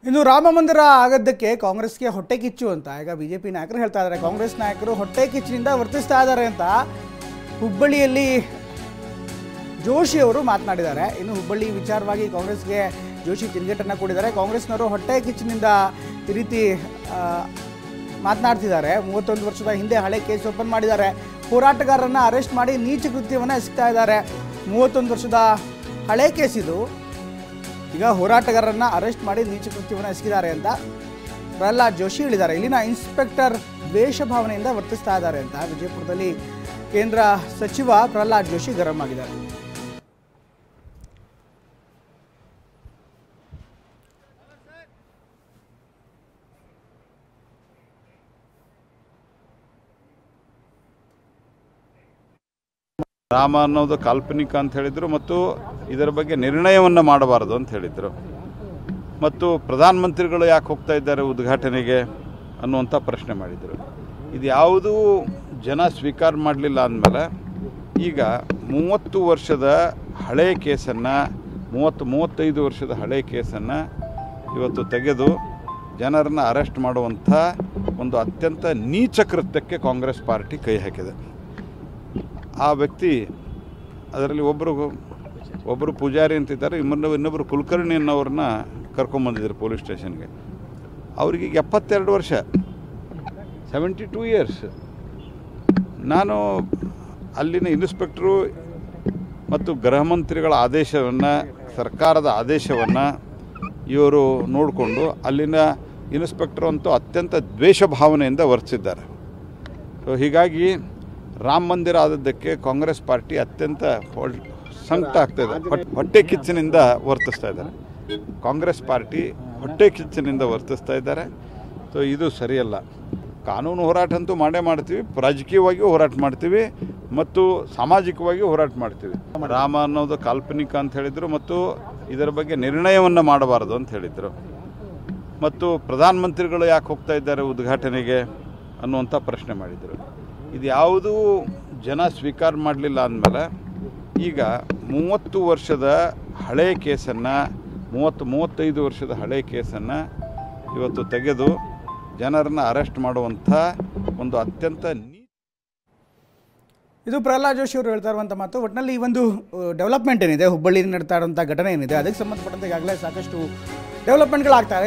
ಇನ್ನು ರಾಮ ಮಂದಿರ ಆಗೋದಕ್ಕೆ ಕಾಂಗ್ರೆಸ್ಗೆ ಹೊಟ್ಟೆ ಕಿಚ್ಚು ಅಂತ ಈಗ ಬಿಜೆಪಿ ನಾಯಕರು ಹೇಳ್ತಾ ಇದ್ದಾರೆ. ಕಾಂಗ್ರೆಸ್ ನಾಯಕರು ಹೊಟ್ಟೆ ಕಿಚ್ಚಿನಿಂದ ವರ್ತಿಸ್ತಾ ಇದ್ದಾರೆ ಅಂತ ಹುಬ್ಬಳ್ಳಿಯಲ್ಲಿ ಜೋಶಿ ಅವರು ಮಾತನಾಡಿದ್ದಾರೆ. ಇನ್ನು ಹುಬ್ಬಳ್ಳಿ ವಿಚಾರವಾಗಿ ಕಾಂಗ್ರೆಸ್ಗೆ ಜೋಶಿ ತಿರುಗೇಟನ್ನು ಕೊಟ್ಟಿದ್ದಾರೆ. ಕಾಂಗ್ರೆಸ್ನವರು ಹೊಟ್ಟೆ ಕಿಚ್ಚಿನಿಂದ ಈ ರೀತಿ ಮಾತನಾಡ್ತಿದ್ದಾರೆ. 31 ವರ್ಷದ ಹಿಂದೆ ಹಳೆ ಕೇಸ್ ಓಪನ್ ಮಾಡಿದ್ದಾರೆ. ಹೋರಾಟಗಾರರನ್ನು ಅರೆಸ್ಟ್ ಮಾಡಿ ನೀಚ ಕೃತ್ಯವನ್ನು ಎಸಗ್ತಾ ಇದ್ದಾರೆ. 31 ವರ್ಷದ ಹಳೆ ಕೇಸ್ ಇದು. ಈಗ ಹೋರಾಟಗಾರರನ್ನ ಅರೆಸ್ಟ್ ಮಾಡಿ ನೀಚ ಕೃತ್ಯವನ್ನು ಎಸಗಿದ್ದಾರೆ ಅಂತ ಪ್ರಹ್ಲಾದ್ ಜೋಶಿ ಹೇಳಿದ್ದಾರೆ. ಇಲ್ಲಿನ ಇನ್ಸ್ಪೆಕ್ಟರ್ ದ್ವೇಷ ಭಾವನೆಯಿಂದ ವರ್ತಿಸ್ತಾ ಇದ್ದಾರೆ ಅಂತ ವಿಜಯಪುರದಲ್ಲಿ ಕೇಂದ್ರ ಸಚಿವ ಪ್ರಹ್ಲಾದ್ ಜೋಶಿ ಗರಂ ಆಗಿದ್ದಾರೆ. ರಾಮ ಅನ್ನೋದು ಕಾಲ್ಪನಿಕ ಅಂತ ಹೇಳಿದರು ಮತ್ತು ಇದರ ಬಗ್ಗೆ ನಿರ್ಣಯವನ್ನು ಮಾಡಬಾರದು ಅಂತ ಹೇಳಿದರು. ಮತ್ತು ಪ್ರಧಾನಮಂತ್ರಿಗಳು ಯಾಕೆ ಹೋಗ್ತಾ ಇದ್ದಾರೆ ಉದ್ಘಾಟನೆಗೆ ಅನ್ನುವಂಥ ಪ್ರಶ್ನೆ ಮಾಡಿದರು. ಇದು ಯಾವುದೂ ಜನ ಸ್ವೀಕಾರ ಮಾಡಲಿಲ್ಲ ಅಂದಮೇಲೆ ಈಗ 30 ವರ್ಷದ ಹಳೆಯ ಕೇಸನ್ನು 35 ವರ್ಷದ ಹಳೆಯ ಕೇಸನ್ನು ಇವತ್ತು ತೆಗೆದು ಜನರನ್ನು ಅರೆಸ್ಟ್ ಮಾಡುವಂಥ ಒಂದು ಅತ್ಯಂತ ನೀಚ ಕೃತ್ಯಕ್ಕೆ ಕಾಂಗ್ರೆಸ್ ಪಾರ್ಟಿ ಕೈ ಹಾಕಿದೆ. ಆ ವ್ಯಕ್ತಿ ಅದರಲ್ಲಿ ಒಬ್ಬರು ಪೂಜಾರಿ ಅಂತಿದ್ದಾರೆ, ಇನ್ನೊಬ್ಬರು ಕುಲಕರ್ಣಿ ಅನ್ನೋರನ್ನ ಕರ್ಕೊಂಬಂದಿದ್ದಾರೆ ಪೊಲೀಸ್ ಸ್ಟೇಷನ್ಗೆ. ಅವ್ರಿಗೆ 72 ವರ್ಷ, 72 ಇಯರ್ಸ್. ನಾನು ಅಲ್ಲಿನ ಇನ್ಸ್ಪೆಕ್ಟ್ರು ಮತ್ತು ಗೃಹ ಮಂತ್ರಿಗಳ ಆದೇಶವನ್ನು, ಸರ್ಕಾರದ ಆದೇಶವನ್ನು ಇವರು ನೋಡಿಕೊಂಡು ಅಲ್ಲಿನ ಇನ್ಸ್ಪೆಕ್ಟ್ರು ಅಂತೂ ಅತ್ಯಂತ ದ್ವೇಷ ಭಾವನೆಯಿಂದ ವರ್ತಿಸಿದ್ದಾರೆ. ಸೊ ಹೀಗಾಗಿ ರಾಮ ಮಂದಿರ ಆದದ್ದಕ್ಕೆ ಕಾಂಗ್ರೆಸ್ ಪಾರ್ಟಿ ಅತ್ಯಂತ ಸಂಕಟ ಆಗ್ತಾಯಿದೆ. ಹೊಟ್ಟೆ ಕಿಚ್ಚಿನಿಂದ ವರ್ತಿಸ್ತಾ ಇದ್ದಾರೆ. ಕಾಂಗ್ರೆಸ್ ಪಾರ್ಟಿ ಹೊಟ್ಟೆ ಕಿಚ್ಚಿನಿಂದ ವರ್ತಿಸ್ತಾ ಇದ್ದಾರೆ. ಸೊ ಇದು ಸರಿಯಲ್ಲ. ಕಾನೂನು ಹೋರಾಟ ಅಂತೂ ಮಾಡೇ ಮಾಡ್ತೀವಿ, ರಾಜಕೀಯವಾಗಿಯೂ ಹೋರಾಟ ಮಾಡ್ತೀವಿ ಮತ್ತು ಸಾಮಾಜಿಕವಾಗಿಯೂ ಹೋರಾಟ ಮಾಡ್ತೀವಿ. ರಾಮ ಅನ್ನೋದು ಕಾಲ್ಪನಿಕ ಅಂತ ಹೇಳಿದರು ಮತ್ತು ಇದರ ಬಗ್ಗೆ ನಿರ್ಣಯವನ್ನು ಮಾಡಬಾರದು ಅಂತ ಹೇಳಿದರು. ಮತ್ತು ಪ್ರಧಾನಮಂತ್ರಿಗಳು ಯಾಕೆ ಹೋಗ್ತಾ ಇದ್ದಾರೆ ಉದ್ಘಾಟನೆಗೆ ಅನ್ನುವಂಥ ಪ್ರಶ್ನೆ ಮಾಡಿದರು. ಇದು ಯಾವುದೂ ಜನ ಸ್ವೀಕಾರ ಮಾಡಲಿಲ್ಲ ಅಂದಮೇಲೆ ಈಗ 30 ವರ್ಷದ ಹಳೆಯ ಕೇಸನ್ನು 35 ವರ್ಷದ ಹಳೆಯ ಕೇಸನ್ನು ಇವತ್ತು ತೆಗೆದು ಜನರನ್ನು ಅರೆಸ್ಟ್ ಮಾಡುವಂಥ ಒಂದು ಅತ್ಯಂತ ಇದು ಪ್ರಹ್ಲಾದ್ ಜೋಶಿ ಅವರು ಹೇಳ್ತಾ ಇರುವಂಥ ಮಾತು. ಒಟ್ಟಿನಲ್ಲಿ ಈ ಒಂದು ಡೆವಲಪ್ಮೆಂಟ್ ಏನಿದೆ, ಹುಬ್ಬಳ್ಳಿ ನಡ್ತಾ ಇರುವಂಥ ಘಟನೆ ಏನಿದೆ, ಅದಕ್ಕೆ ಸಂಬಂಧಪಟ್ಟಂತೆ ಈಗಾಗಲೇ ಸಾಕಷ್ಟು ಡೆವಲಪ್ಮೆಂಟ್ಗಳಾಗ್ತಾ ಇದೆ.